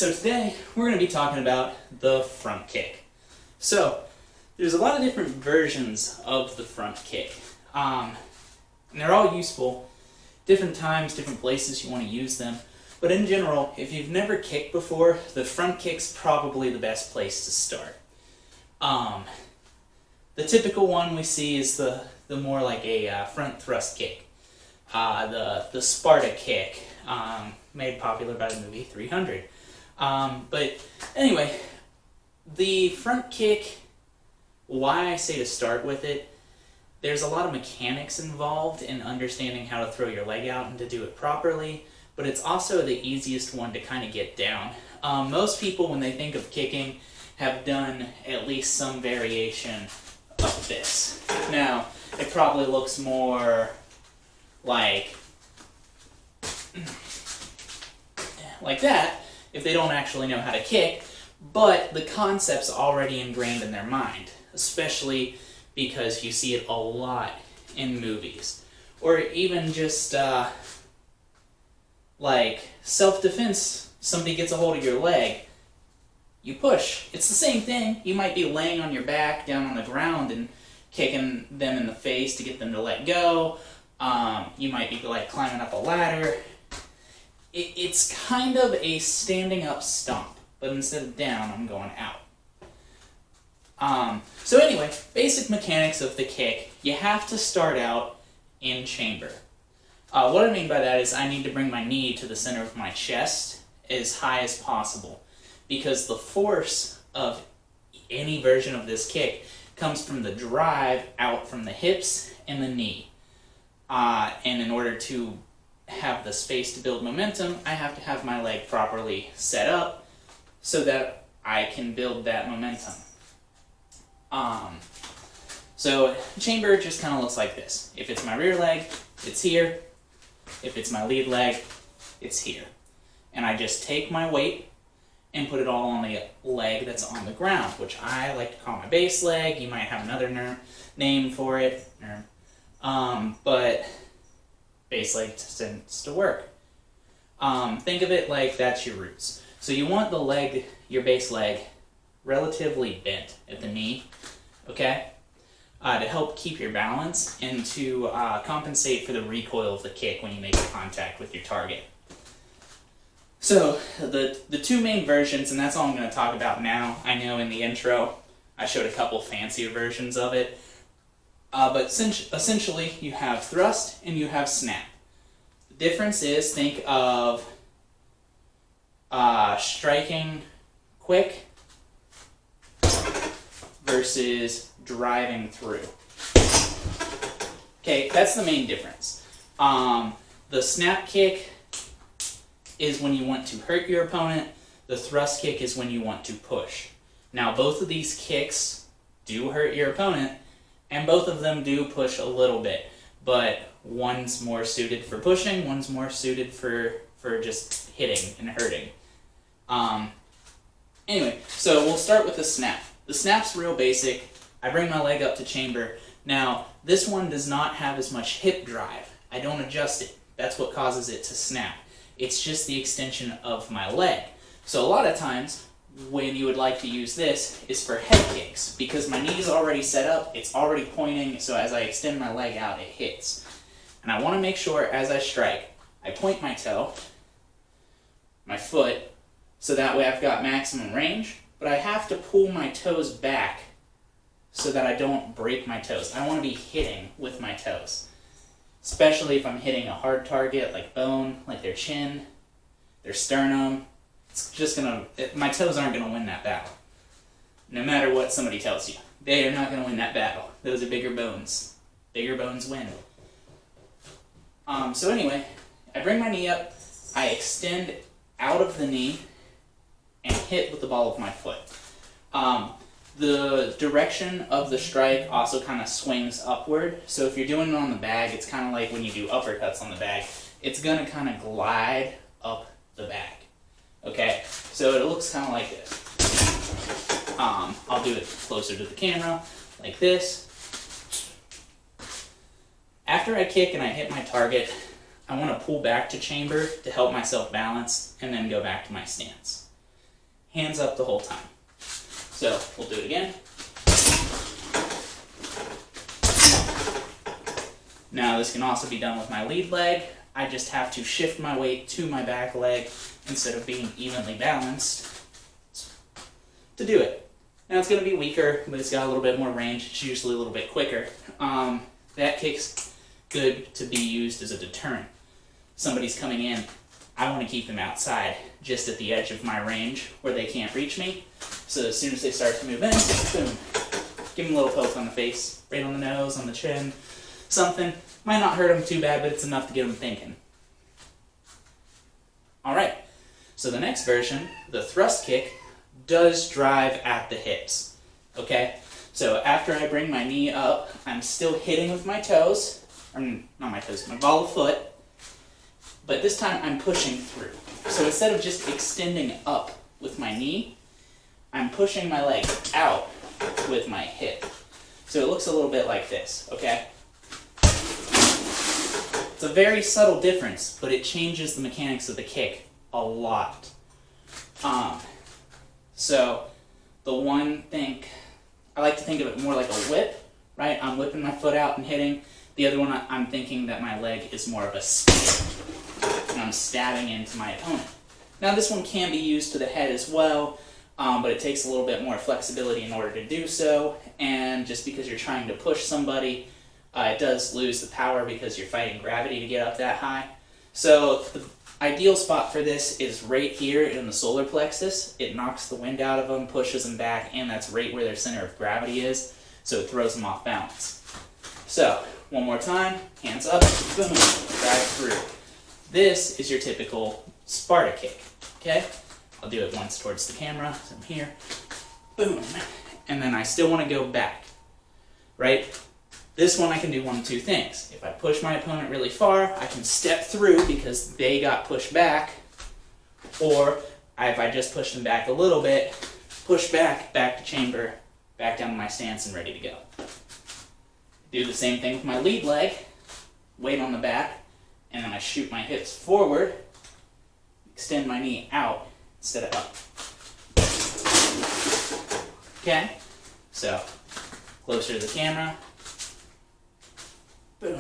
So today we're going to be talking about the front kick. So there's a lot of different versions of the front kick, and they're all useful. Different times, different places you want to use them. But in general, if you've never kicked before, the front kick's probably the best place to start. The typical one we see is the more like a front thrust kick. The Sparta kick, made popular by the movie 300. But anyway, the front kick, why I say to start with it, there's a lot of mechanics involved in understanding how to throw your leg out and to do it properly, but it's also the easiest one to kind of get down. Most people, when they think of kicking, have done at least some variation of this. Now, it probably looks more like that if they don't actually know how to kick, but the concept's already ingrained in their mind, especially because you see it a lot in movies. Or even just like self-defense, somebody gets a hold of your leg, you push. It's the same thing. You might be laying on your back down on the ground and kicking them in the face to get them to let go. You might be like climbing up a ladder. It's kind of a standing up stomp, but instead of down, I'm going out. So anyway, basic mechanics of the kick. You have to start out in chamber. What I mean by that is I need to bring my knee to the center of my chest as high as possible, because the force of any version of this kick comes from the drive out from the hips and the knee. And in order to have the space to build momentum, I have to have my leg properly set up so that I can build that momentum. So chamber just kind of looks like this. If it's my rear leg, it's here. If it's my lead leg, it's here. And I just take my weight and put it all on the leg that's on the ground, which I like to call my base leg. You might have another name for it. But base leg tends to work. Think of it like that's your roots. So you want the leg, your base leg, relatively bent at the knee, okay? To help keep your balance and to compensate for the recoil of the kick when you make contact with your target. So the two main versions, and that's all I'm going to talk about now. I know in the intro I showed a couple fancier versions of it. But essentially, you have thrust and you have snap. The difference is, think of striking quick versus driving through. Okay, that's the main difference. The snap kick is when you want to hurt your opponent. The thrust kick is when you want to push. Now, both of these kicks do hurt your opponent, and both of them do push a little bit, but one's more suited for pushing, one's more suited for just hitting and hurting. Anyway, so we'll start with the snap. The snap's real basic. I bring my leg up to chamber. Now, this one does not have as much hip drive. I don't adjust it. That's what causes it to snap. It's just the extension of my leg. So a lot of times, when you would like to use this is for head kicks, because my knee is already set up, it's already pointing, so as I extend my leg out, it hits. And I want to make sure as I strike, I point my toe, my foot, so that way I've got maximum range, but I have to pull my toes back so that I don't break my toes. I want to be hitting with my toes, especially if I'm hitting a hard target like bone, like their chin, their sternum. It's just my toes aren't gonna win that battle. No matter what somebody tells you. They are not gonna win that battle. Those are bigger bones. Bigger bones win. So anyway, I bring my knee up, I extend out of the knee, and hit with the ball of my foot. The direction of the strike also kind of swings upward. So if you're doing it on the bag, it's kind of like when you do uppercuts on the bag. It's gonna kind of glide up the bag. Okay, so it looks kind of like this. I'll do it closer to the camera, like this. After I kick and I hit my target, I want to pull back to chamber to help myself balance and then go back to my stance. hands up the whole time. So we'll do it again. Now this can also be done with my lead leg. I just have to shift my weight to my back leg instead of being evenly balanced to do it. Now it's going to be weaker, but it's got a little bit more range. It's usually a little bit quicker. That kick's good to be used as a deterrent. Somebody's coming in, I want to keep them outside, just at the edge of my range where they can't reach me. So as soon as they start to move in, boom, give them a little poke on the face, right on the nose, on the chin, something. Might not hurt them too bad, but it's enough to get them thinking. Alright, so the next version, the thrust kick, does drive at the hips. Okay? So after I bring my knee up, I'm still hitting with my toes, or not my toes, my ball of foot, but this time I'm pushing through. So instead of just extending up with my knee, I'm pushing my leg out with my hip. So it looks a little bit like this, okay? It's a very subtle difference, but it changes the mechanics of the kick a lot. So the one thing, I like to think of it more like a whip, right? I'm whipping my foot out and hitting. The other one, I'm thinking that my leg is more of a stab, and I'm stabbing into my opponent. Now this one can be used to the head as well, but it takes a little bit more flexibility in order to do so, and just because you're trying to push somebody, it does lose the power because you're fighting gravity to get up that high. So the ideal spot for this is right here in the solar plexus. It knocks the wind out of them, pushes them back, and that's right where their center of gravity is, so it throws them off balance. So, one more time, hands up, boom, drive through. This is your typical Sparta kick, okay? I'll do it once towards the camera, so I'm here, boom, and then I still want to go back, right? This one I can do one of two things. If I push my opponent really far, I can step through because they got pushed back, or if I just push them back a little bit, push back to chamber, back down to my stance and ready to go. Do the same thing with my lead leg, weight on the back, and then I shoot my hips forward, extend my knee out instead of up. Okay, so closer to the camera, boom.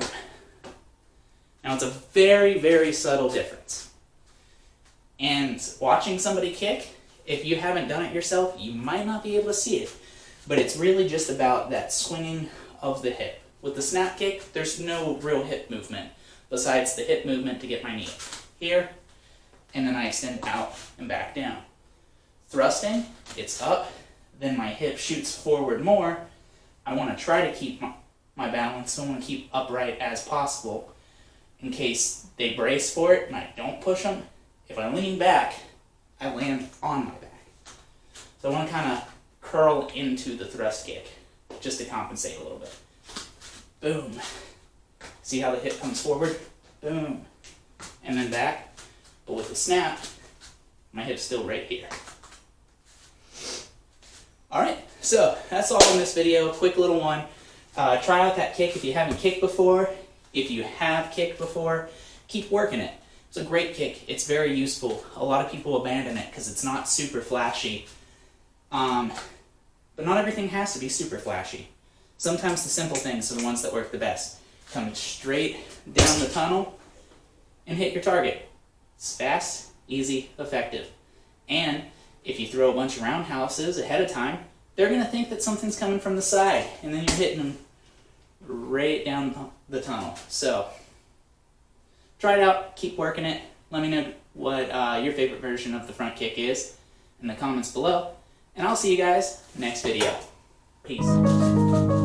Now it's a very, very subtle difference. And watching somebody kick, if you haven't done it yourself, you might not be able to see it. But it's really just about that swinging of the hip. With the snap kick, there's no real hip movement besides the hip movement to get my knee here, and then I extend out and back down. Thrusting, it's up, then my hip shoots forward more. I want to try to keep my balance, so I want to keep upright as possible in case they brace for it and I don't push them. If I lean back, I land on my back. So I want to kind of curl into the thrust kick just to compensate a little bit. Boom. See how the hip comes forward? Boom. And then back. But with the snap, my hip's still right here. Alright, so that's all in this video. Quick little one. Try out that kick if you haven't kicked before. If you have kicked before, keep working it. It's a great kick. It's very useful. A lot of people abandon it because it's not super flashy. But not everything has to be super flashy. Sometimes the simple things are the ones that work the best. Come straight down the tunnel and hit your target. It's fast, easy, effective. And if you throw a bunch of roundhouses ahead of time, they're going to think that something's coming from the side, and then you're hitting them right down the tunnel. So, try it out, keep working it. Let me know what your favorite version of the front kick is in the comments below, and I'll see you guys next video. Peace.